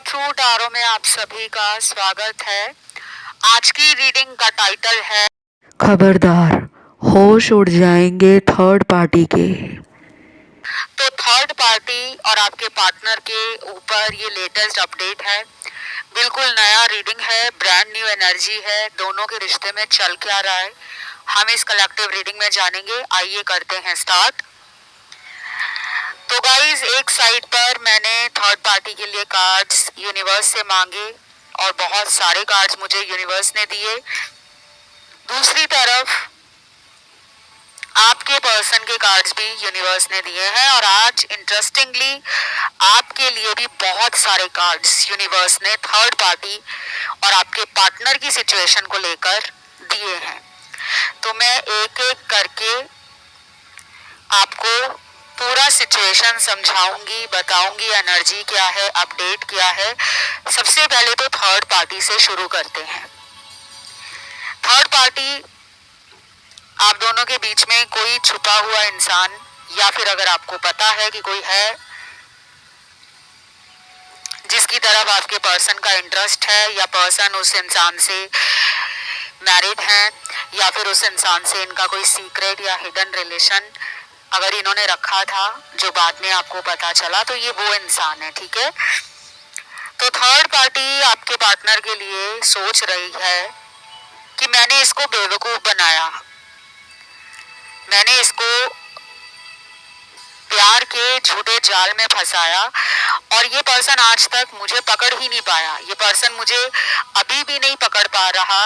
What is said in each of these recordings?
True tarot में आप सभी का स्वागत है। आज की रीडिंग का टाइटल है खबरदार, होश उड़ जाएंगे थर्ड पार्टी के। तो थर्ड पार्टी और आपके पार्टनर के ऊपर ये लेटेस्ट अपडेट है। बिल्कुल नया रीडिंग है, ब्रांड न्यू एनर्जी है। दोनों के रिश्ते में चल क्या रहा है हम इस कलेक्टिव रीडिंग में जानेंगे। आइए करते हैं स्टार्ट। तो गाइज, एक साइड पर मैंने थर्ड पार्टी के लिए कार्ड्स यूनिवर्स से मांगे और बहुत सारे कार्ड्स मुझे यूनिवर्स ने दिए। दूसरी तरफ आपके पर्सन के कार्ड्स भी यूनिवर्स ने दिए हैं और आज इंटरेस्टिंगली आपके लिए भी बहुत सारे कार्ड्स यूनिवर्स ने थर्ड पार्टी और आपके पार्टनर की सिचुएशन को लेकर दिए हैं। तो मैं एक एक करके आपको पूरा सिचुएशन समझाऊंगी, बताऊंगी एनर्जी क्या है, अपडेट क्या है। सबसे पहले तो थर्ड पार्टी से शुरू करते हैं। थर्ड पार्टी, आप दोनों के बीच में कोई छुपा हुआ इंसान या फिर अगर आपको पता है कि कोई है जिसकी तरफ आपके पर्सन का इंटरेस्ट है या पर्सन उस इंसान से मैरिड है या फिर उस इंसान से इनका कोई सीक्रेट या हिडन रिलेशन अगर इन्होंने रखा था जो बाद में आपको पता चला, तो ये वो इंसान है। ठीक है, तो थर्ड पार्टी आपके पार्टनर के लिए सोच रही है कि मैंने इसको बेवकूफ बनाया, मैंने इसको प्यार के झूठे जाल में फंसाया और ये पर्सन आज तक मुझे पकड़ ही नहीं पाया। ये पर्सन मुझे अभी भी नहीं पकड़ पा रहा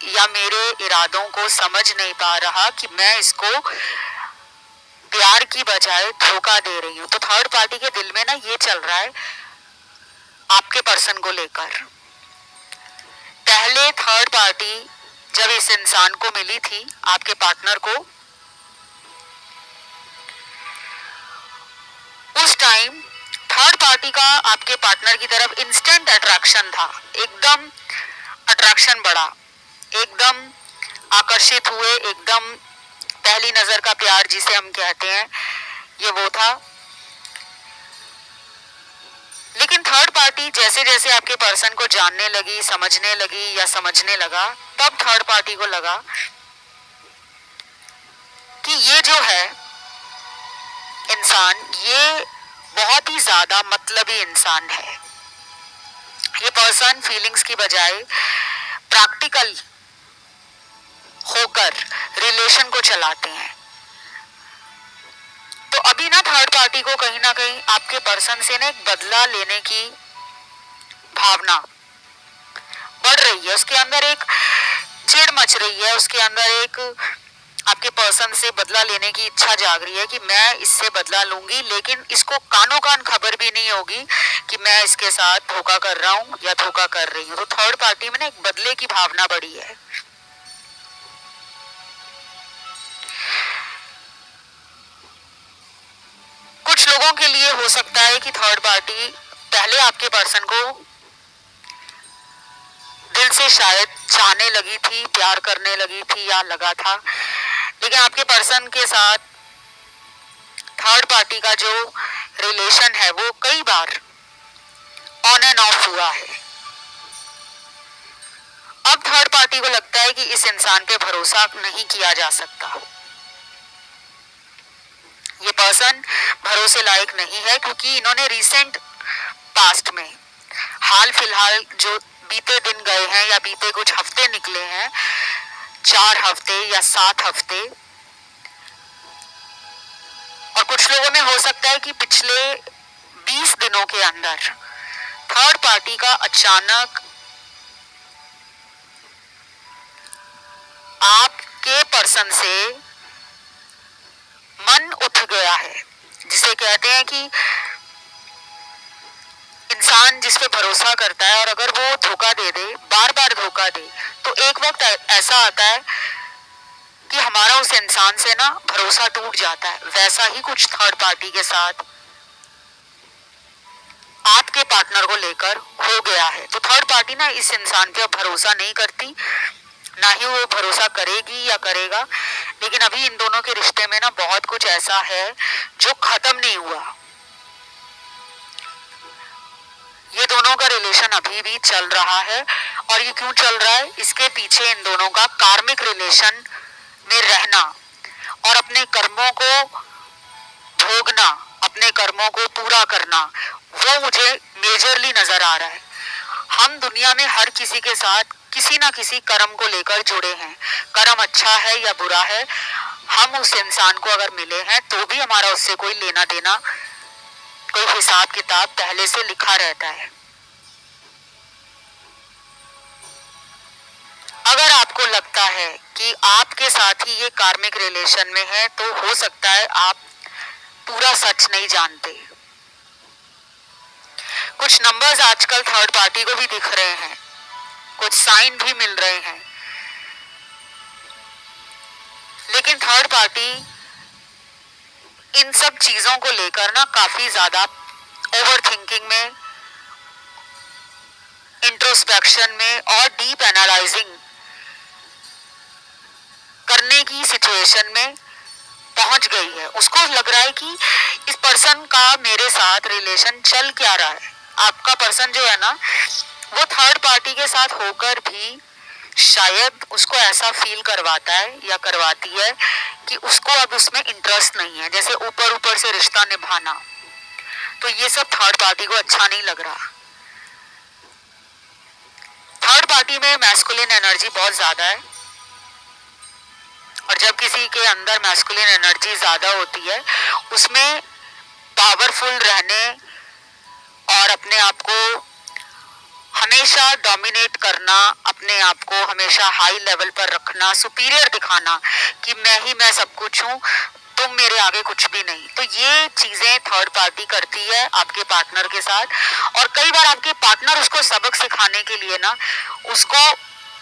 या मेरे इरादों को समझ नहीं पा रहा कि मैं इसको प्यार की बजाय धोखा दे रही हूँ। तो थर्ड पार्टी के दिल में ना ये चल रहा है आपके पर्सन को लेकर। पहले थर्ड पार्टी जब इस इंसान को मिली थी, आपके पार्टनर को, उस टाइम थर्ड पार्टी का आपके पार्टनर की तरफ इंस्टेंट अट्रैक्शन था। एकदम अट्रैक्शन बढ़ा, एकदम आकर्षित हुए, एकदम पहली नजर का प्यार जिसे हम कहते हैं, ये वो था। लेकिन थर्ड पार्टी जैसे जैसे आपके पर्सन को जानने लगी, समझने लगी या समझने लगा, तब थर्ड पार्टी को लगा कि ये जो है इंसान, ये बहुत ही ज्यादा मतलबी इंसान है। ये पर्सन फीलिंग्स की बजाय प्रैक्टिकल होकर रिलेशन को चलाते हैं। तो अभी ना थर्ड पार्टी को कहीं ना कहीं आपके पर्सन से ना एक बदला लेने की भावना बढ़ रही है। उसके अंदर एक चिढ़ मच रही है, उसके अंदर एक आपके पर्सन से बदला लेने की इच्छा जाग रही है कि मैं इससे बदला लूंगी, लेकिन इसको कानों कान खबर भी नहीं होगी कि मैं इसके साथ धोखा कर रहा हूं या धोखा कर रही हूं। तो थर्ड पार्टी में ना एक बदले की भावना बढ़ी है। कुछ लोगों के लिए हो सकता है कि थर्ड पार्टी पहले आपके पर्सन को दिल से शायद चाहने लगी थी, प्यार करने लगी थी या लगा था, लेकिन आपके पर्सन के साथ थर्ड पार्टी का जो रिलेशन है वो कई बार ऑन एंड ऑफ हुआ है। अब थर्ड पार्टी को लगता है कि इस इंसान पे भरोसा नहीं किया जा सकता, ये पर्सन भरोसे लायक नहीं है, क्योंकि इन्होंने रिसेंट पास्ट में, हाल फिलहाल जो बीते दिन गए हैं या बीते कुछ हफ्ते निकले हैं, 4 हफ्ते या 7 हफ्ते, और कुछ लोगों में हो सकता है कि पिछले 20 दिनों के अंदर थर्ड पार्टी का अचानक आपके पर्सन से मन उठ गया है। जिसे कहते हैं कि इंसान जिस पे भरोसा करता है और अगर वो धोखा दे दे, बार बार धोखा दे, तो एक वक्त ऐसा आता है कि हमारा उस इंसान से ना भरोसा टूट जाता है। वैसा ही कुछ थर्ड पार्टी के साथ आपके पार्टनर को लेकर हो गया है। तो थर्ड पार्टी ना इस इंसान पे भरोसा नहीं करती, ना ही वो भरोसा करेगी या करेगा। लेकिन अभी इन दोनों के रिश्ते में ना बहुत कुछ ऐसा है जो खत्म नहीं हुआ। ये दोनों दोनों का रिलेशन अभी भी चल रहा है। और ये क्यों चल रहा है, इसके पीछे इन दोनों का कार्मिक रिलेशन में रहना और अपने कर्मों को भोगना, अपने कर्मों को पूरा करना, वो मुझे मेजरली नजर आ रहा है। हम दुनिया में हर किसी के साथ किसी ना किसी कर्म को लेकर जुड़े हैं। कर्म अच्छा है या बुरा है, हम उस इंसान को अगर मिले हैं तो भी हमारा उससे कोई लेना देना, कोई हिसाब किताब पहले से लिखा रहता है। अगर आपको लगता है कि आपके साथ ही ये कार्मिक रिलेशन में है तो हो सकता है आप पूरा सच नहीं जानते। कुछ नंबर्स आजकल थर्ड पार्टी को भी दिख रहे हैं, कुछ साइन भी मिल रहे हैं, लेकिन थर्ड पार्टी इन सब चीजों को लेकर ना काफी ज्यादा ओवर थिंकिंग में, इंट्रोस्पेक्शन में और डीप एनालाइजिंग करने की सिचुएशन में पहुंच गई है। उसको लग रहा है कि इस पर्सन का मेरे साथ रिलेशन चल क्या रहा है। आपका पर्सन जो है ना, वो थर्ड पार्टी के साथ होकर भी शायद उसको ऐसा फील करवाता है या करवाती है कि उसको अब उसमें इंटरेस्ट नहीं है, जैसे ऊपर ऊपर से रिश्ता निभाना। तो ये सब थर्ड पार्टी को अच्छा नहीं लग रहा। थर्ड पार्टी में मैस्कुलिन एनर्जी बहुत ज्यादा है, और जब किसी के अंदर मैस्कुलिन एनर्जी ज्यादा होती है, उसमें पावरफुल रहने और अपने आप को हमेशा डोमिनेट करना, अपने आप को हमेशा हाई लेवल पर रखना, सुपीरियर दिखाना कि मैं सब कुछ हूँ, तुम मेरे आगे कुछ भी नहीं। तो ये चीजें थर्ड पार्टी करती है आपके पार्टनर के साथ। और कई बार आपके पार्टनर उसको सबक सिखाने के लिए ना उसको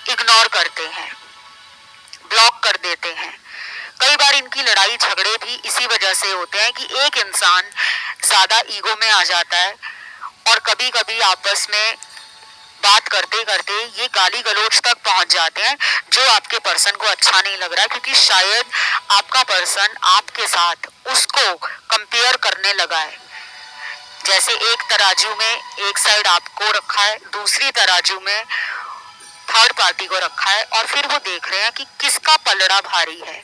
इग्नोर करते हैं, ब्लॉक कर देते हैं। कई बार इनकी लड़ाई झगड़े भी इसी वजह से होते हैं कि एक इंसान ज्यादा ईगो में आ जाता है और कभी कभी आपस में बात करते करते ये गाली गलौज तक पहुंच जाते हैं, जो आपके पर्सन को अच्छा नहीं लग रहा, क्योंकि शायद आपका पर्सन आपके साथ उसको कंपेयर करने लगा है। जैसे एक तराजू में एक साइड आपको रखा है, दूसरी तराजू में थर्ड पार्टी को रखा है, और फिर वो देख रहे हैं कि किसका पलड़ा भारी है,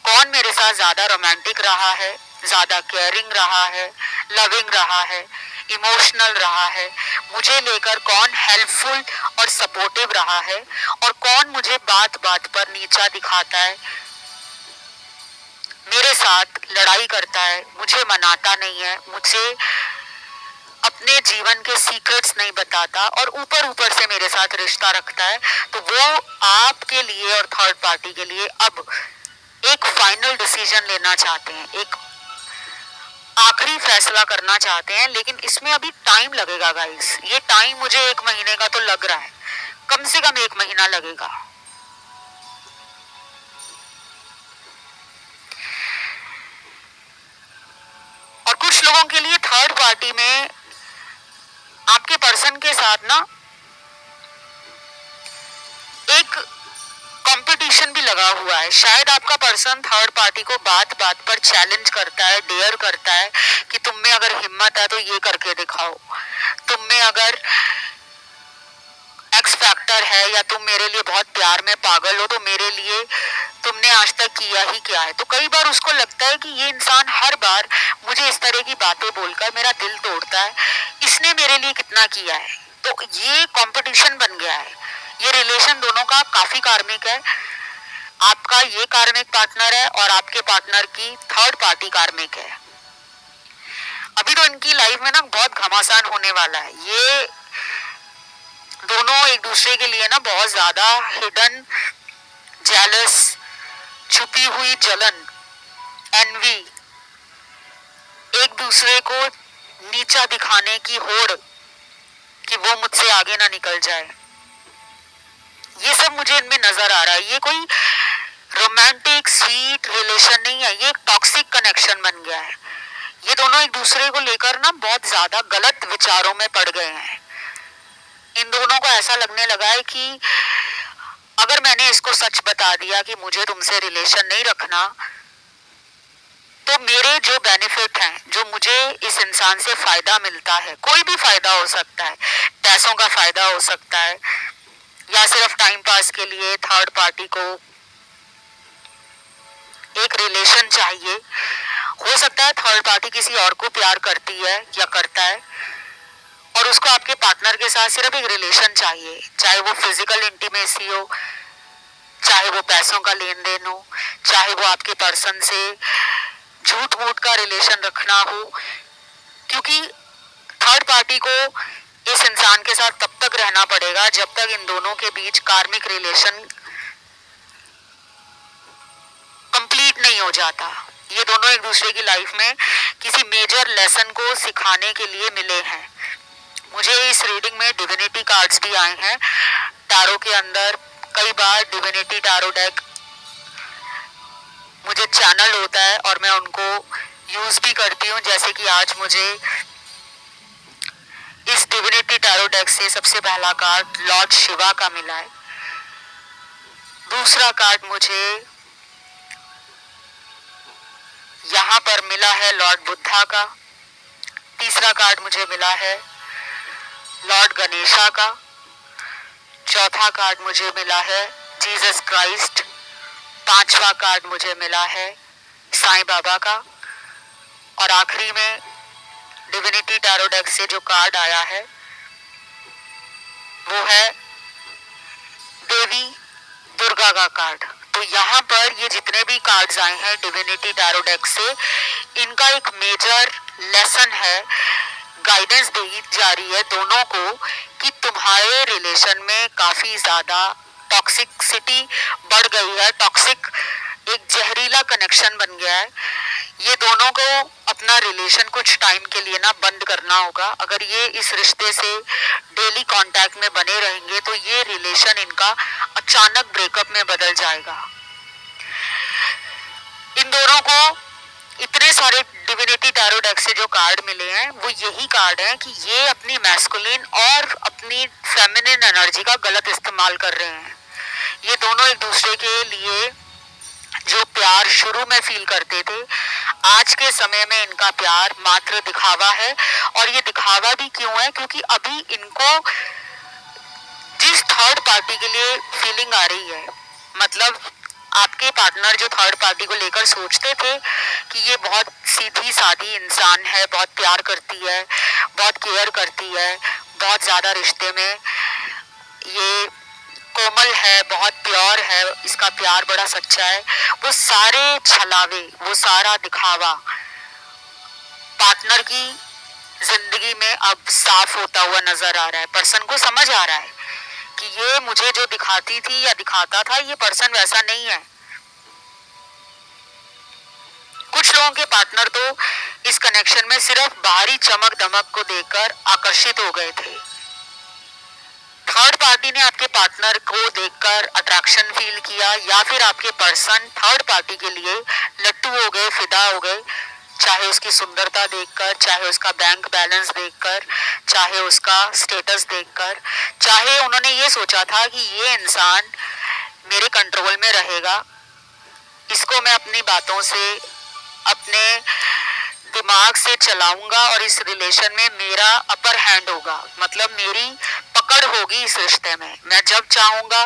कौन मेरे साथ ज्यादा रोमांटिक रहा है, ज्यादा केयरिंग रहा है, लविंग रहा है, इमोशनल रहा है, मुझे लेकर कौन हेल्पफुल और सपोर्टिव रहा है, और कौन मुझे बात बात पर नीचा दिखाता है, मेरे साथ लड़ाई करता है, मुझे मनाता नहीं है, मुझे अपने जीवन के सीक्रेट्स नहीं बताता और ऊपर ऊपर से मेरे साथ रिश्ता रखता है। तो वो आपके लिए और थर्ड पार्टी के लिए अब एक फाइनल डिसीजन लेना चाहते हैं, एक आखिरी फैसला करना चाहते हैं, लेकिन इसमें अभी टाइम लगेगा गाइस। ये टाइम मुझे 1 महीने का तो लग रहा है, कम से कम 1 महीना लगेगा। और कुछ लोगों के लिए थर्ड पार्टी में आपके पर्सन के साथ ना एक कंपटीशन भी लगा हुआ है। शायद आपका पर्सन थर्ड पार्टी को बात बात पर चैलेंज करता है, डेयर करता है कि तुम में अगर हिम्मत है तो ये करके दिखाओ, तुम में अगर एक्स फैक्टर है या तुम मेरे लिए बहुत प्यार में पागल हो तो मेरे लिए तुमने आज तक किया ही क्या है। तो कई बार उसको लगता है कि ये इंसान हर बार मुझे इस तरह की बातें बोलकर मेरा दिल तोड़ता है, इसने मेरे लिए कितना किया है। तो ये कंपटीशन बन गया है। ये रिलेशन दोनों का काफी कार्मिक है। आपका ये कार्मिक पार्टनर है और आपके पार्टनर की थर्ड पार्टी कार्मिक है। अभी तो इनकी लाइफ में ना बहुत घमासान होने वाला है। ये दोनों एक दूसरे के लिए ना बहुत ज्यादा हिडन जेलस, छुपी हुई जलन, एनवी, एक दूसरे को नीचा दिखाने की होड़ कि वो मुझसे आगे ना निकल जाए, ये सब मुझे इनमें नजर आ रहा है। ये कोई रोमांटिक स्वीट रिलेशन नहीं है, ये एक टॉक्सिक कनेक्शन बन गया है। ये दोनों एक दूसरे को लेकर ना बहुत ज्यादा गलत विचारों में पड़ गए हैं। इन दोनों को ऐसा लगने लगा है कि अगर मैंने इसको सच बता दिया कि मुझे तुमसे रिलेशन नहीं रखना, तो मेरे जो बेनिफिट हैं, जो मुझे इस इंसान से फायदा मिलता है, कोई भी फायदा हो सकता है, पैसों का फायदा हो सकता है, या सिर्फ टाइम पास के लिए थर्ड पार्टी को एक रिलेशन चाहिए। हो सकता है थर्ड पार्टी किसी और को प्यार करती है या करता है और उसको आपके पार्टनर के साथ सिर्फ एक रिलेशन चाहिए, चाहे वो फिजिकल इंटीमेसी हो, चाहे वो पैसों का लेन देन हो, चाहे वो आपके पर्सन से झूठ मूठ का रिलेशन रखना हो, क्योंकि थर्ड पार्टी को इस इंसान के साथ तब तक रहना पड़ेगा जब तक इन दोनों के बीच कार्मिक रिलेशन कंप्लीट नहीं हो जाता। ये दोनों एक दूसरे की लाइफ में किसी मेजर लेसन को सिखाने के लिए मिले हैं। मुझे इस रीडिंग में डिविनिटी कार्ड्स भी आए हैं। टैरो के अंदर कई बार डिविनिटी टैरो डेक मुझे चैनल होता है और मैं उनको यूज भी करती हूँ, जैसे कि आज मुझे इस डिविनिटी टैरो डेक से सबसे पहला कार्ड लॉर्ड शिवा का मिला है। दूसरा कार्ड मुझे यहाँ पर मिला है लॉर्ड बुद्धा का। तीसरा कार्ड मुझे मिला है लॉर्ड गणेशा का। चौथा कार्ड मुझे मिला है जीसस क्राइस्ट। पांचवा कार्ड मुझे मिला है साईं बाबा का। और आखिरी में डिविनिटी टैरो डेक से जो कार्ड आया है वो है देवी दुर्गा का कार्ड। तो यहाँ पर ये जितने भी कार्ड्स आए हैं डिविनिटी टैरो डेक से, इनका एक मेजर लेसन है, गाइडेंस दी जा रही है दोनों को कि तुम्हारे रिलेशन में काफी ज्यादा टॉक्सिसिटी बढ़ गई है, टॉक्सिक एक जहरीला कनेक्शन बन गया है। ये दोनों को अपना रिलेशन कुछ टाइम के लिए ना बंद करना होगा। अगर ये इस रिश्ते से डेली कांटेक्ट में बने रहेंगे तो ये रिलेशन इनका अचानक ब्रेकअप में बदल जाएगा। इन दोनों को इतने सारे डिविनिटी टैरो डेक से जो कार्ड मिले हैं वो यही कार्ड हैं कि ये अपनी मैस्कुलिन और अपनी फेमिनिन एनर्जी का गलत इस्तेमाल कर रहे हैं। ये दोनों एक दूसरे के लिए जो प्यार शुरू में फील करते थे, आज के समय में इनका प्यार मात्र दिखावा है। और ये दिखावा भी क्यों है, क्योंकि अभी इनको जिस थर्ड पार्टी के लिए फीलिंग आ रही है, मतलब आपके पार्टनर जो थर्ड पार्टी को लेकर सोचते थे कि ये बहुत सीधी सादी इंसान है, बहुत प्यार करती है, बहुत केयर करती है, बहुत ज्यादा रिश्ते में ये कोमल है, बहुत प्योर है, इसका प्यार बड़ा सच्चा है, वो सारे छलावे, वो सारा दिखावा पार्टनर की जिंदगी में अब साफ होता हुआ नजर आ रहा है। पर्सन को समझ आ रहा है कि ये मुझे जो दिखाती थी या दिखाता था ये पर्सन वैसा नहीं है। कुछ लोगों के पार्टनर तो इस कनेक्शन में सिर्फ बाहरी चमक दमक को देखकर आकर्षित हो गए थे। थर्ड पार्टी ने आपके पार्टनर को देखकर अट्रैक्शन फील किया, या फिर आपके पर्सन थर्ड पार्टी के लिए लट्टू हो गए, फिदा हो गए, चाहे उसकी सुंदरता देखकर, चाहे उसका बैंक बैलेंस देखकर, चाहे उसका स्टेटस देखकर, चाहे उन्होंने ये सोचा था कि ये इंसान मेरे कंट्रोल में रहेगा, इसको मैं अपनी बातों से, अपने दिमाग से चलाऊंगा और इस रिलेशन में मेरा अपर हैंड होगा, मतलब मेरी पकड़ होगी इस रिश्ते में। मैं जब चाहूंगा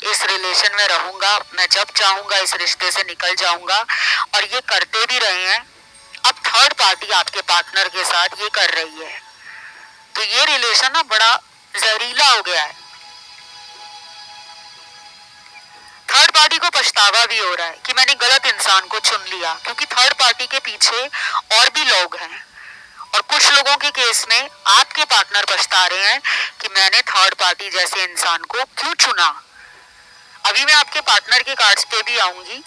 इस रिलेशन में रहूंगा, मैं जब चाहूंगा इस रिश्ते से निकल जाऊंगा, और ये करते भी रहे हैं। अब थर्ड पार्टी आपके पार्टनर के साथ ये कर रही है, तो ये रिलेशन ना बड़ा जहरीला हो गया है। थर्ड पार्टी को पछतावा भी हो रहा है कि मैंने गलत इंसान को चुन लिया, क्योंकि थर्ड पार्टी के पीछे और भी लोग हैं। और कुछ लोगों के केस में आपके पार्टनर पछता रहे हैं कि मैंने थर्ड पार्टी जैसे इंसान को क्यों चुना। अभी मैं आपके पार्टनर के कार्ड्स पे भी आऊंगी,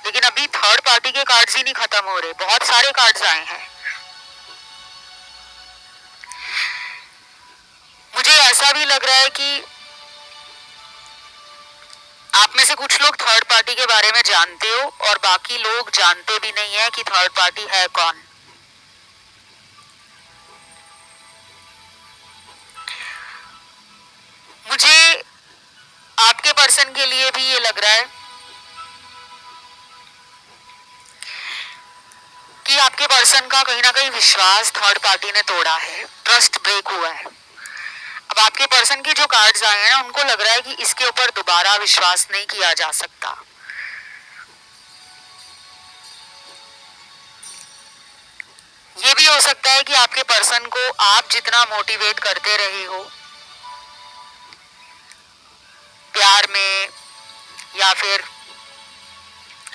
लेकिन अभी थर्ड पार्टी के कार्ड्स ही नहीं खत्म हो रहे, बहुत सारे कार्ड्स आए हैं। मुझे ऐसा भी लग रहा है कि आप में से कुछ लोग थर्ड पार्टी के बारे में जानते हो और बाकी लोग जानते भी नहीं है कि थर्ड पार्टी है कौन। मुझे आपके पर्सन के लिए भी ये लग रहा है कि आपके पर्सन का कहीं ना कहीं विश्वास थर्ड पार्टी ने तोड़ा है, ट्रस्ट ब्रेक हुआ है। अब आपके पर्सन के जो कार्ड्स आए हैं ना, उनको लग रहा है कि इसके ऊपर दोबारा विश्वास नहीं किया जा सकता। ये भी हो सकता है कि आपके पर्सन को आप जितना मोटिवेट करते रहे हो प्यार में या फिर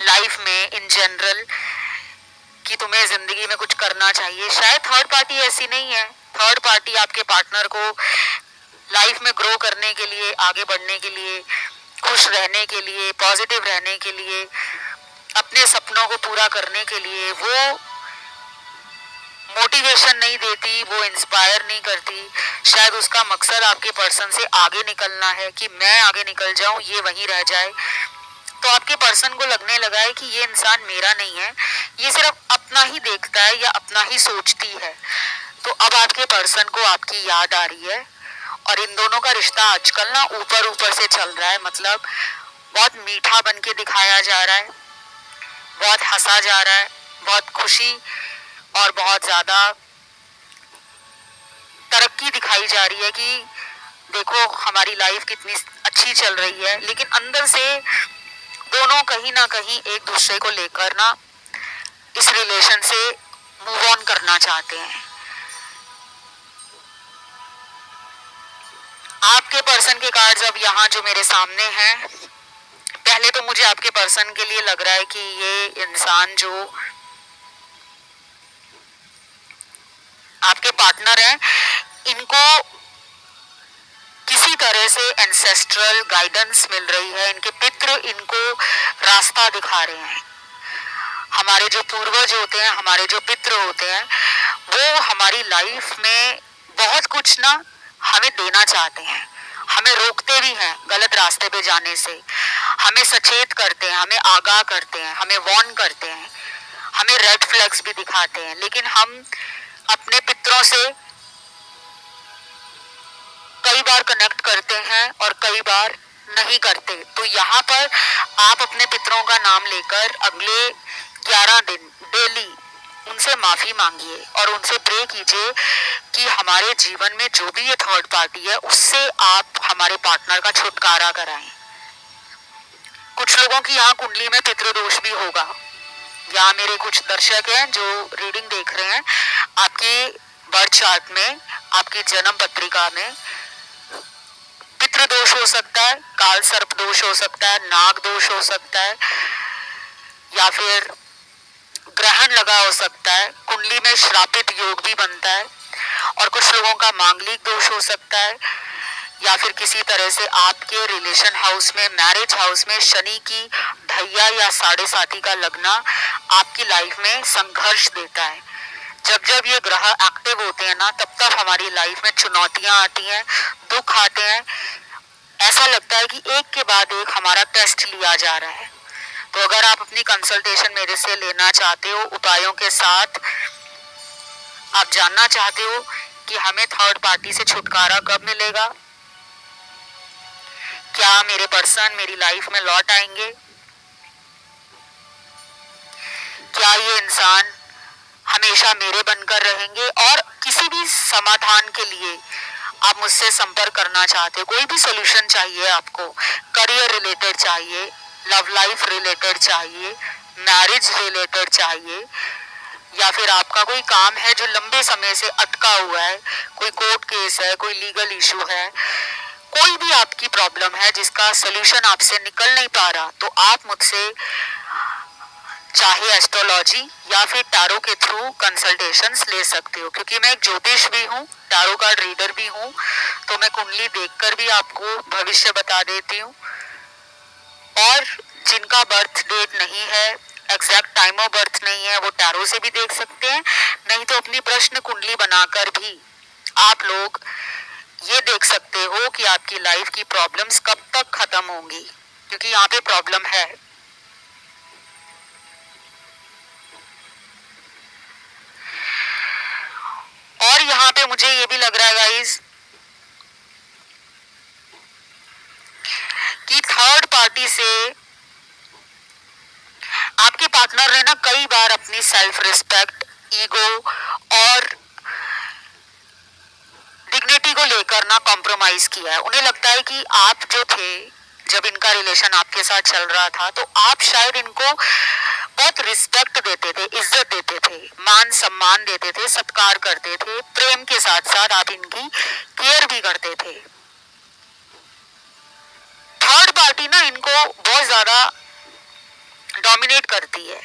लाइफ में इन जनरल, कि तुम्हें जिंदगी में कुछ करना चाहिए, शायद थर्ड पार्टी ऐसी नहीं है। थर्ड पार्टी आपके पार्टनर को लाइफ में ग्रो करने के लिए, आगे बढ़ने के लिए, खुश रहने के लिए, पॉजिटिव रहने के लिए, अपने सपनों को पूरा करने के लिए वो मोटिवेशन नहीं देती, वो इंस्पायर नहीं करती। शायद उसका मकसद आपके पर्सन से आगे निकलना है कि मैं आगे निकल जाऊं, ये वहीं रह जाए। तो आपके पर्सन को लगने लगा है कि ये इंसान मेरा नहीं है, ये सिर्फ अपना ही देखता है या अपना ही सोचती है। तो अब आपके पर्सन को आपकी याद आ रही है और इन दोनों का रिश्ता आजकल ना ऊपर ऊपर से चल रहा है। मतलब बहुत मीठा बन के दिखाया जा रहा है, बहुत हंसा जा रहा है, बहुत खुशी और बहुत ज्यादा तरक्की दिखाई जा रही है कि देखो हमारी लाइफ कितनी अच्छी चल रही है। लेकिन अंदर से दोनों कहीं ना कहीं एक दूसरे को लेकर ना इस रिलेशन से मूव ऑन करना चाहते हैं। आपके पर्सन के कार्ड्स अब यहाँ जो मेरे सामने हैं, पहले तो मुझे आपके पर्सन के लिए लग रहा है कि ये इंसान जो आपके पार्टनर हैं, इनको किसी तरह से एंसेस्ट्रल गाइडेंस मिल रही है। इनके पितृ इनको रास्ता दिखा रहे हैं। हमारे जो पूर्वज होते हैं, हमारे जो पितृ होते हैं, वो हमारी लाइफ में बहुत कुछ ना हमें देना चाहते हैं, हमें रोकते भी हैं गलत रास्ते पे जाने से, हमें सचेत करते हैं, हमें आगाह करते हैं, हमें वार्न करते हैं, हमें रेड फ्लैग्स भी दिखाते हैं। लेकिन हम अपने पितरों से कई बार कनेक्ट करते हैं और कई बार नहीं करते। तो यहाँ पर आप अपने पितरों का नाम लेकर अगले 11 दिन डेली उनसे माफी मांगिए और उनसे प्रे कीजिए कि हमारे जीवन में जो भी ये थर्ड पार्टी है उससे आप हमारे पार्टनर का छुटकारा कराएं। कुछ लोगों की यहाँ कुंडली में पितृदोष भी होगा। यहाँ मेरे कुछ दर्शक हैं जो रीडिंग देख रहे हैं, आपकी बर्थ चार्ट में, आपकी जन्म पत्रिका में पितृदोष हो सकता है, काल सर्प दोष हो सकता है, नाग दोष हो सकता है, या फिर ग्रहण लगा हो सकता है, कुंडली में श्रापित योग भी बनता है, और कुछ लोगों का मांगलिक दोष हो सकता है, या फिर किसी तरह से आपके रिलेशन हाउस में, मैरिज हाउस में शनि की ढैया या साढ़े साथी का लगना आपकी लाइफ में संघर्ष देता है। जब जब ये ग्रह एक्टिव होते हैं ना, तब तब हमारी लाइफ में चुनौतियां आती हैं, दुख आते हैं, ऐसा लगता है कि एक के बाद एक हमारा टेस्ट लिया जा रहा है। तो अगर आप अपनी कंसल्टेशन मेरे से लेना चाहते हो, उपायों के साथ आप जानना चाहते हो कि हमें थर्ड पार्टी से छुटकारा कब मिलेगा, क्या मेरे पर्सन मेरी लाइफ में लौट आएंगे, क्या ये इंसान हमेशा मेरे बनकर रहेंगे, और किसी भी समाधान के लिए आप मुझसे संपर्क करना चाहते हो, कोई भी सोल्यूशन चाहिए आपको, करियर रिलेटेड चाहिए, लव लाइफ रिलेटेड चाहिए, मैरिज रिलेटेड चाहिए, या फिर आपका कोई काम है जो लंबे समय से अटका हुआ है, कोई कोर्ट केस है, कोई लीगल इशू है, कोई भी आपकी प्रॉब्लम है जिसका सोल्यूशन आपसे निकल नहीं पा रहा, तो आप मुझसे चाहे एस्ट्रोलॉजी या फिर टैरो के थ्रू कंसल्टेशंस ले सकते हो। क्योंकि मैं एक ज्योतिष भी हूँ, टैरो कार्ड रीडर भी हूँ, तो मैं कुंडली देखकर भी आपको भविष्य बता देती हूँ। और जिनका बर्थ डेट नहीं है, एग्जैक्ट टाइम ऑफ बर्थ नहीं है, वो टैरो से भी देख सकते हैं, नहीं तो अपनी प्रश्न कुंडली बनाकर भी आप लोग ये देख सकते हो कि आपकी लाइफ की प्रॉब्लम्स कब तक खत्म होंगी, क्योंकि यहाँ पे प्रॉब्लम है। और यहाँ पे मुझे ये भी लग रहा है गाइस कि थर्ड पार्टी से आपके पार्टनर ने ना कई बार अपनी सेल्फ रिस्पेक्ट, ईगो और डिग्निटी पार्टी को लेकर ना कॉम्प्रोमाइज किया है। उन्हें लगता है कि आप जो थे, जब इनका रिलेशन आपके साथ चल रहा था, तो आप शायद इनको बहुत रिस्पेक्ट देते थे, इज्जत देते थे, मान सम्मान देते थे, सत्कार करते थे, प्रेम के साथ साथ आप इनकी केयर भी करते थे। थर्ड पार्टी ना इनको बहुत ज्यादा डोमिनेट करती है,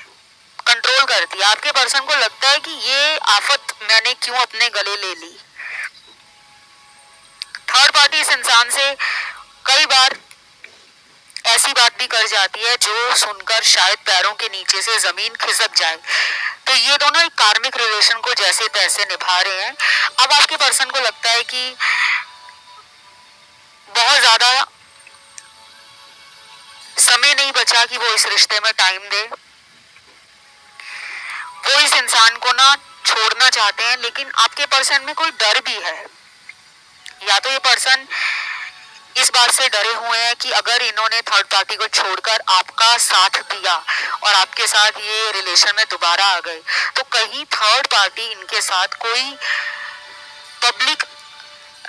कंट्रोल करती है। आपके पर्सन को लगता है कि ये आफत मैंने क्यों अपने गले ले ली। थर्ड पार्टी इस इंसान से कई बार ऐसी बात भी कर जाती है जो सुनकर शायद पैरों के नीचे से जमीन खिसक जाए। तो ये दोनों एक कार्मिक रिलेशन को जैसे तैसे निभा रहे हैं। अब आपके पर्सन को लगता है कि बहुत ज्यादा समय नहीं बचा कि वो इस रिश्ते में टाइम दे। वो इस इंसान को ना छोड़ना चाहते हैं, लेकिन आपके पर्सन में कोई डर भी है। या तो ये पर्सन इस बात से डरे हुए हैं कि अगर इन्होंने थर्ड पार्टी को छोड़कर आपका साथ दिया और आपके साथ ये रिलेशन में दोबारा आ गए, तो कहीं थर्ड पार्टी इनके साथ कोई पब्लिक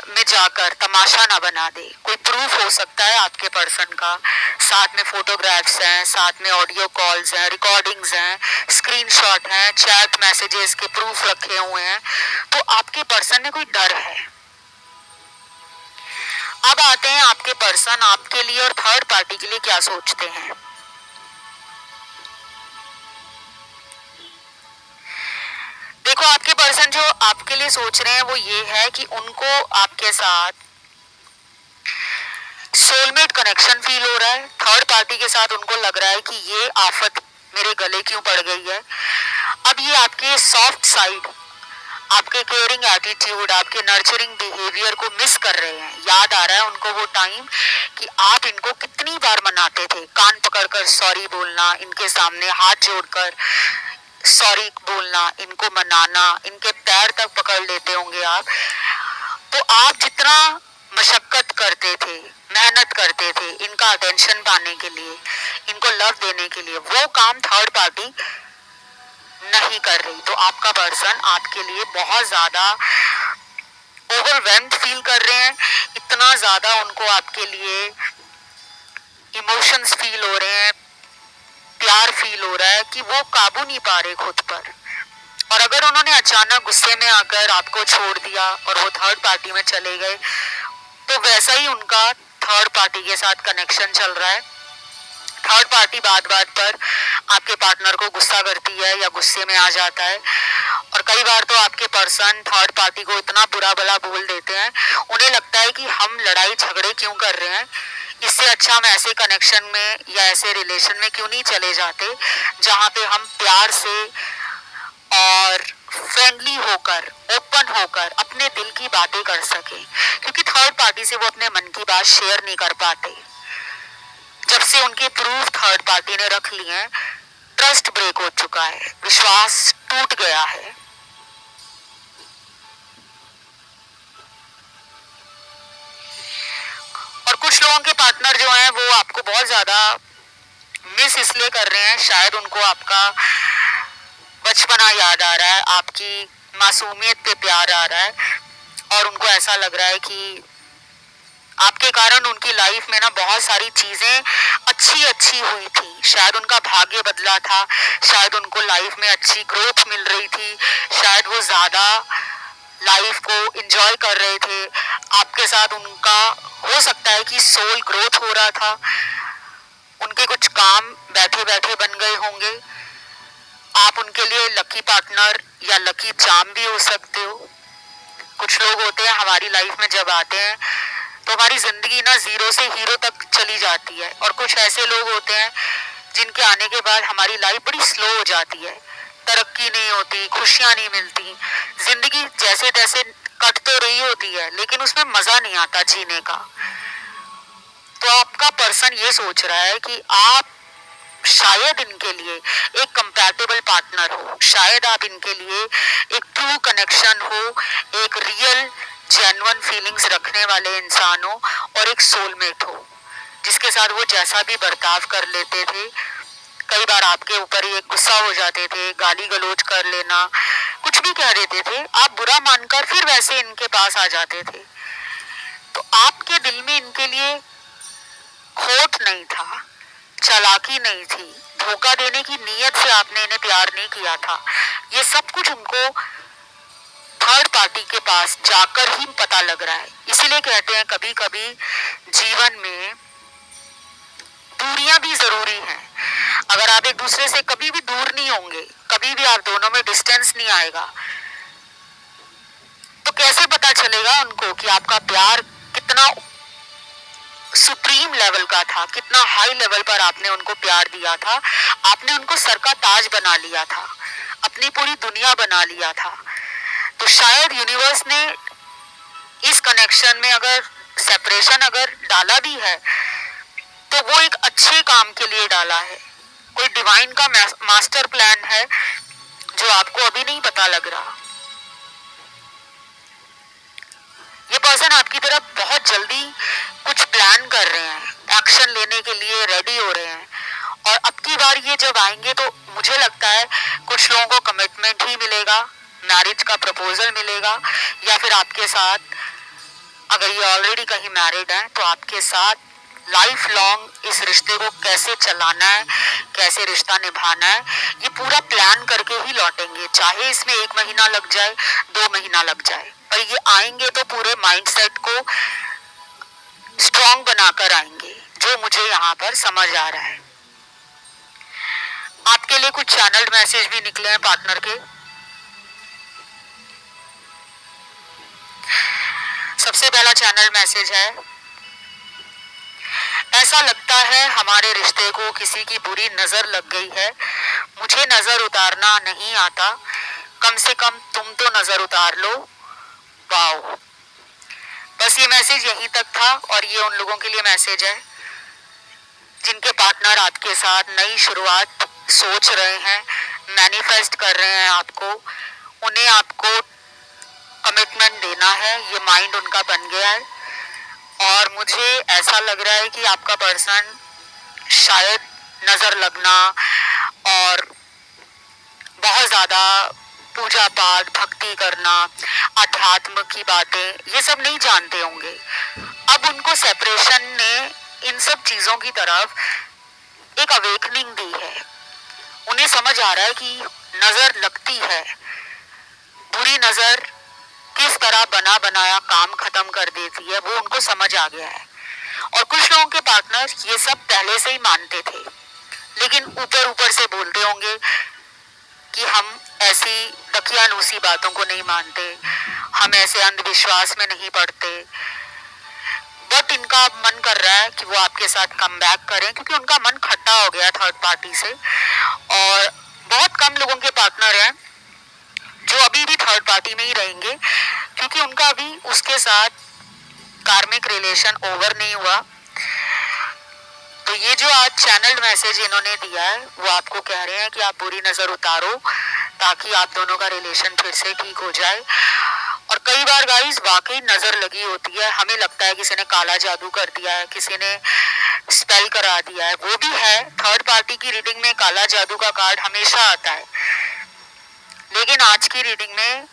में जाकर तमाशा ना बना दे। कोई प्रूफ हो सकता है आपके पर्सन का, साथ में फोटोग्राफ्स हैं, साथ में ऑडियो कॉल्स हैं, रिकॉर्डिंग्स हैं, स्क्रीनशॉट हैं, चैट मैसेजेस के प्रूफ रखे हुए हैं। तो आपके पर्सन में कोई डर है। अब आते हैं आपके पर्सन आपके लिए और थर्ड पार्टी के लिए क्या सोचते हैं। देखो, आपके पर्सन जो आपके लिए सोच रहे हैं वो ये है कि उनको आपके साथ सोलमेट कनेक्शन फील हो रहा है। थर्ड पार्टी के साथ उनको लग रहा है कि ये आफत मेरे गले क्यों पड़ गई है। अब ये आपके सॉफ्ट साइड, आपके केयरिंग एटीट्यूड, आपके नर्चरिंग बिहेवियर को मिस कर रहे हैं। याद आ रहा है उनको वो टाइम कि आप इनको कितनी बार मनाते थे, कान पकड़कर सॉरी बोलना, इनके सामने हाथ जोड़कर सॉरी बोलना, इनको मनाना, इनके पैर तक पकड़ लेते होंगे आप। तो आप जितना मशक्कत करते थे, मेहनत करते थे इनका अटेंशन पाने के लिए, इनको लव देने के लिए, वो काम थर्ड पार्टी नहीं कर रही। तो आपका पर्सन आपके लिए बहुत ज्यादा ओवरवेल्म्ड फील कर रहे हैं। इतना ज्यादा उनको आपके लिए इमोशंस फील हो रहे हैं, प्यार फील हो रहा है कि वो काबू नहीं पा रहे खुद पर। और अगर उन्होंने अचानक गुस्से में आकर आपको छोड़ दिया और वो थर्ड पार्टी में चले गए, तो वैसा ही उनका थर्ड पार्टी के साथ कनेक्शन चल रहा है। थर्ड पार्टी बात बात पर आपके पार्टनर को गुस्सा करती है या गुस्से में आ जाता है। और कई बार तो आपके पर्सन थर्ड पार्टी को इतना बुरा भला बोल देते हैं, उन्हें लगता है कि हम लड़ाई झगड़े क्यों कर रहे हैं, इससे अच्छा हम ऐसे कनेक्शन में या ऐसे रिलेशन में क्यों नहीं चले जाते जहाँ पे हम प्यार से और फ्रेंडली होकर, ओपन होकर अपने दिल की बातें कर सके। क्योंकि थर्ड पार्टी से वो अपने मन की बात शेयर नहीं कर पाते। जब से उनके प्रूफ थर्ड पार्टी ने रख लिए हैं, ट्रस्ट ब्रेक हो चुका है, विश्वास टूट गया है। और कुछ लोगों के पार्टनर जो हैं वो आपको बहुत ज्यादा मिस इसलिए कर रहे हैं, शायद उनको आपका बचपना याद आ रहा है, आपकी मासूमियत पे प्यार आ रहा है, और उनको ऐसा लग रहा है कि आपके कारण उनकी लाइफ में ना बहुत सारी चीजें अच्छी अच्छी हुई थी। शायद उनका भाग्य बदला था, शायद उनको लाइफ में अच्छी ग्रोथ मिल रही थी, शायद वो ज्यादा लाइफ को एंजॉय कर रहे थे। आपके साथ उनका हो सकता है कि सोल ग्रोथ हो रहा था, उनके कुछ काम बैठे बैठे बन गए होंगे। आप उनके लिए लकी पार्टनर या लकी चार्म भी हो सकते हो। कुछ लोग होते हैं हमारी लाइफ में जब आते हैं तो हमारी जिंदगी ना जीरो से हीरो तक चली जाती है, और कुछ ऐसे लोग होते हैं जिनके आने के बाद हमारी लाइफ बड़ी स्लो हो जाती है, तरक्की नहीं होती, खुशियां नहीं मिलती, जिंदगी जैसे तैसे कट तो रही होती है लेकिन उसमें मजा नहीं आता जीने का। तो आपका पर्सन ये सोच रहा है कि आप शायद इनके लिए एक कंपैटिबल पार्टनर हो, शायद आप इनके लिए एक ट्रू कनेक्शन हो, एक रियल जेन्युइन फीलिंग्स रखने वाले इंसान हो, और एक सोलमेट हो जिसके साथ वो जैसा भी बर्ताव कर लेते थे। कई बार आपके ऊपर ही गुस्सा हो जाते थे, गाली गलौज कर लेना, कुछ भी कह देते थे, आप बुरा मानकर फिर वैसे इनके पास आ जाते थे। के दिल में इनके लिए खोट नहीं था, चालाकी नहीं थी, धोखा देने की नीयत से आपने इन्हें प्यार नहीं किया था। ये सब कुछ उनको थर्ड पार्टी के पास जाकर ही पता लग रहा है। इसीलिए कहते हैं कभी कभी जीवन में दूरियां भी जरूरी हैं। अगर आप एक दूसरे से कभी भी दूर नहीं होंगे, कभी भी आप दोनों में डिस्टेंस नहीं आएगा, तो कैसे पता चलेगा उनको कि आपका प्यार कितना सुप्रीम लेवल का था, कितना हाई लेवल पर आपने उनको प्यार दिया था। आपने उनको सर का ताज बना लिया था, अपनी पूरी दुनिया बना लिया था। तो शायद यूनिवर्स ने इस कनेक्शन में अगर सेपरेशन अगर डाला भी है तो वो एक अच्छे काम के लिए डाला है। कोई डिवाइन का मास्टर प्लान है जो आपको अभी नहीं पता लग रहा। ये पर्सन आपकी तरफ बहुत जल्दी कुछ प्लान कर रहे हैं, एक्शन लेने के लिए रेडी हो रहे हैं। और अब की बार ये जब आएंगे तो मुझे लगता है कुछ लोगों को कमिटमेंट ही मिलेगा, मैरिज का प्रपोजल मिलेगा, या फिर आपके साथ, अगर ये ऑलरेडी कहीं मैरिड है तो आपके साथ लाइफ लॉन्ग इस रिश्ते को कैसे चलाना है, कैसे रिश्ता निभाना है, ये पूरा प्लान करके ही लौटेंगे। चाहे इसमें 1 महीना लग जाए, 2 महीना लग जाए, पर ये आएंगे तो पूरे माइंडसेट को स्ट्रॉन्ग बनाकर आएंगे, जो मुझे यहाँ पर समझ आ रहा है। आपके लिए कुछ चैनल्ड मैसेज भी निकले हैं पार्टनर के। सबसे पहला चैनल मैसेज है, ऐसा लगता है हमारे रिश्ते को किसी की बुरी नजर लग गई है। मुझे नजर उतारना नहीं आता, कम से कम तुम तो नजर उतार लो। वाओ, बस ये मैसेज यहीं तक था। और ये उन लोगों के लिए मैसेज है जिनके पार्टनर आपके साथ नई शुरुआत सोच रहे हैं, मैनिफेस्ट कर रहे हैं आपको। उन्हें आपको कमिटमेंट देना है, ये माइंड उनका बन गया है। और मुझे ऐसा लग रहा है कि आपका पर्सन शायद नजर लगना और बहुत ज्यादा पूजा पाठ, भक्ति करना, अध्यात्म की बातें, ये सब नहीं जानते होंगे। अब उनको सेपरेशन ने इन सब चीजों की तरफ एक अवेकनिंग दी है। उन्हें समझ आ रहा है कि नजर लगती है, बुरी नजर किस तरह बना बनाया काम खत्म कर देती है, वो उनको समझ आ गया है। और कुछ लोगों के पार्टनर ये सब पहले से ही मानते थे, लेकिन ऊपर ऊपर से बोलते होंगे कि हम ऐसी दकियानूसी बातों को नहीं मानते, हम ऐसे अंधविश्वास में नहीं पड़ते। बट इनका अब मन कर रहा है कि वो आपके साथ कम बैक करें, क्योंकि उनका मन खट्टा हो गया थर्ड पार्टी से। और बहुत कम लोगों के पार्टनर हैं जो अभी भी थर्ड पार्टी में ही रहेंगे, क्योंकि उनका अभी उसके साथ कार्मिक रिलेशन ओवर नहीं हुआ। तो ये जो आज चैनल मैसेज इन्होंने दिया है, वो आपको कह रहे हैं कि आप बुरी नजर उतारो ताकि आप दोनों का रिलेशन फिर से ठीक हो जाए। और कई बार गाइस वाकई नजर लगी होती है, हमें लगता है किसी ने काला जादू कर दिया है, किसी ने स्पेल करा दिया है, वो भी है। थर्ड पार्टी की रीडिंग में काला जादू का कार्ड हमेशा आता है, लेकिन आज की रीडिंग में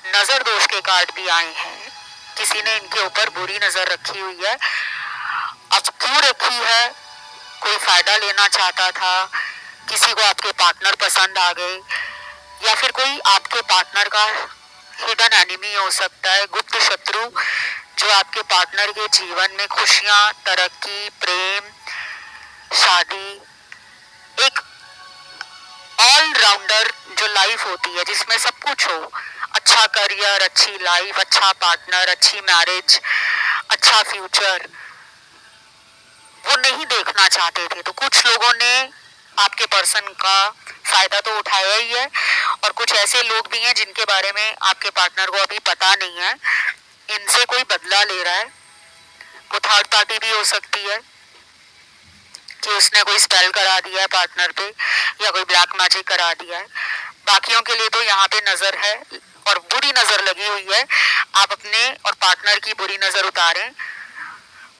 नजर दोष के कार्ड भी आए हैं। किसी ने इनके ऊपर बुरी नजर रखी हुई है। अब क्यों रखी है? कोई फायदा लेना चाहता था, किसी को आपके पार्टनर पसंद आ गए, या फिर कोई आपके पार्टनर का हिडन एनिमी हो सकता है, गुप्त शत्रु, जो आपके पार्टनर के जीवन में खुशियां, तरक्की, प्रेम, शादी, एक ऑलराउंडर जो लाइफ होती है जिसमें सब कुछ हो, अच्छा करियर, अच्छी लाइफ, अच्छा पार्टनर, अच्छी मैरिज, अच्छा फ्यूचर, वो नहीं देखना चाहते थे। तो कुछ लोगों ने आपके पर्सन का फायदा तो उठाया ही है, और कुछ ऐसे लोग भी हैं जिनके बारे में आपके पार्टनर को अभी पता नहीं है, इनसे कोई बदला ले रहा है। वो थर्ड पार्टी भी हो सकती है कि उसने कोई स्पेल करा दिया है पार्टनर पे, या कोई ब्लैक मैजिक करा दिया है। बाकियों के लिए तो यहाँ पे नजर है और बुरी नजर लगी हुई है। आप अपने और पार्टनर की बुरी नजर उतारें,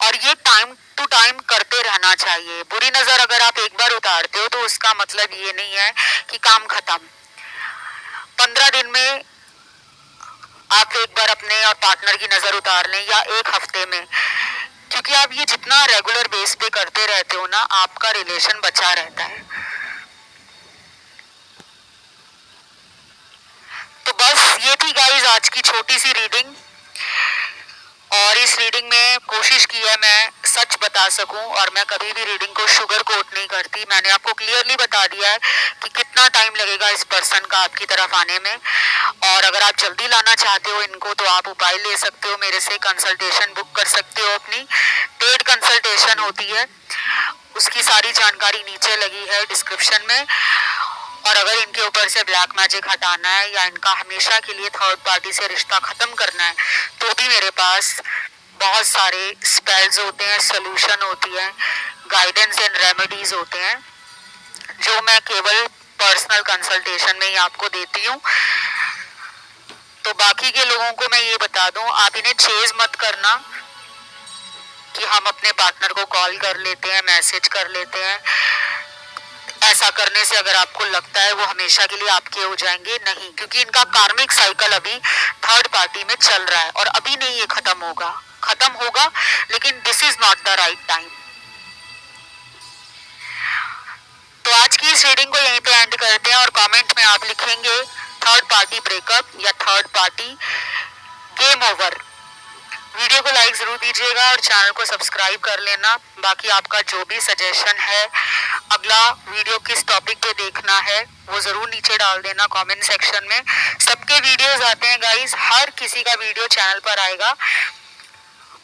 और ये टाइम टू टाइम करते रहना चाहिए। बुरी नजर अगर आप एक बार उतारते हो तो उसका मतलब ये नहीं है कि काम खत्म। 15 दिन में आप एक बार अपने और पार्टनर की नजर उतार लें, या एक हफ्ते में, क्योंकि आप ये जितना रेगुलर बेस पे करते रहते हो ना, आपका रिलेशन बचा रहता है। तो बस ये थी गाइस आज की छोटी सी रीडिंग, और इस रीडिंग में कोशिश की है मैं सच बता सकूं, और मैं कभी भी रीडिंग को शुगर कोट नहीं करती। मैंने आपको क्लियरली बता दिया है कि कितना टाइम लगेगा इस पर्सन का आपकी तरफ आने में, और अगर आप जल्दी लाना चाहते हो इनको तो आप उपाय ले सकते हो, मेरे से कंसल्टेशन बुक कर सकते हो अपनी। पेड कंसल्टेशन होती है, उसकी सारी जानकारी नीचे लगी है डिस्क्रिप्शन में। और अगर इनके ऊपर से ब्लैक मैजिक हटाना है या इनका हमेशा के लिए थर्ड पार्टी से रिश्ता खत्म करना है, तो भी मेरे पास बहुत सारे स्पेल्स होते हैं, सोल्यूशन होती है, गाइडेंस एंड रेमेडीज होते हैं, जो मैं केवल पर्सनल कंसल्टेशन में ही आपको देती हूँ। तो बाकी के लोगों को मैं ये बता दूं, आप इन्हें चेज मत करना कि हम अपने पार्टनर को कॉल कर लेते हैं, मैसेज कर लेते हैं। ऐसा करने से अगर आपको लगता है वो हमेशा के लिए आपके हो जाएंगे, नहीं, क्योंकि इनका कार्मिक साइकिल अभी थर्ड पार्टी में चल रहा है और अभी नहीं ये खत्म होगा, लेकिन this is not the right time. तो आज की इस रीडिंग को यहीं पे एंड करते हैं, और कमेंट में आप लिखेंगे थर्ड पार्टी ब्रेकअप या third party game over. Video को लाइक जरूर दीजिएगा और चैनल को सब्सक्राइब कर लेना। बाकी आपका जो भी सजेशन है, अगला वीडियो किस टॉपिक पे देखना है, वो जरूर नीचे डाल देना कमेंट सेक्शन में। सबके वीडियोस आते हैं गाइस, हर किसी का वीडियो चैनल पर आएगा,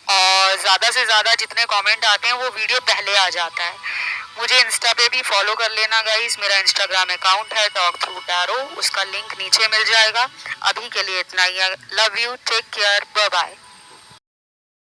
और ज्यादा से ज्यादा जितने कमेंट आते हैं वो वीडियो पहले आ जाता है। मुझे इंस्टा पे भी फॉलो कर लेना गाइस, मेरा इंस्टाग्राम अकाउंट है टॉक थ्रू टैरो, उसका लिंक नीचे मिल जाएगा। अभी के लिए इतना ही, love you, take care, bye bye.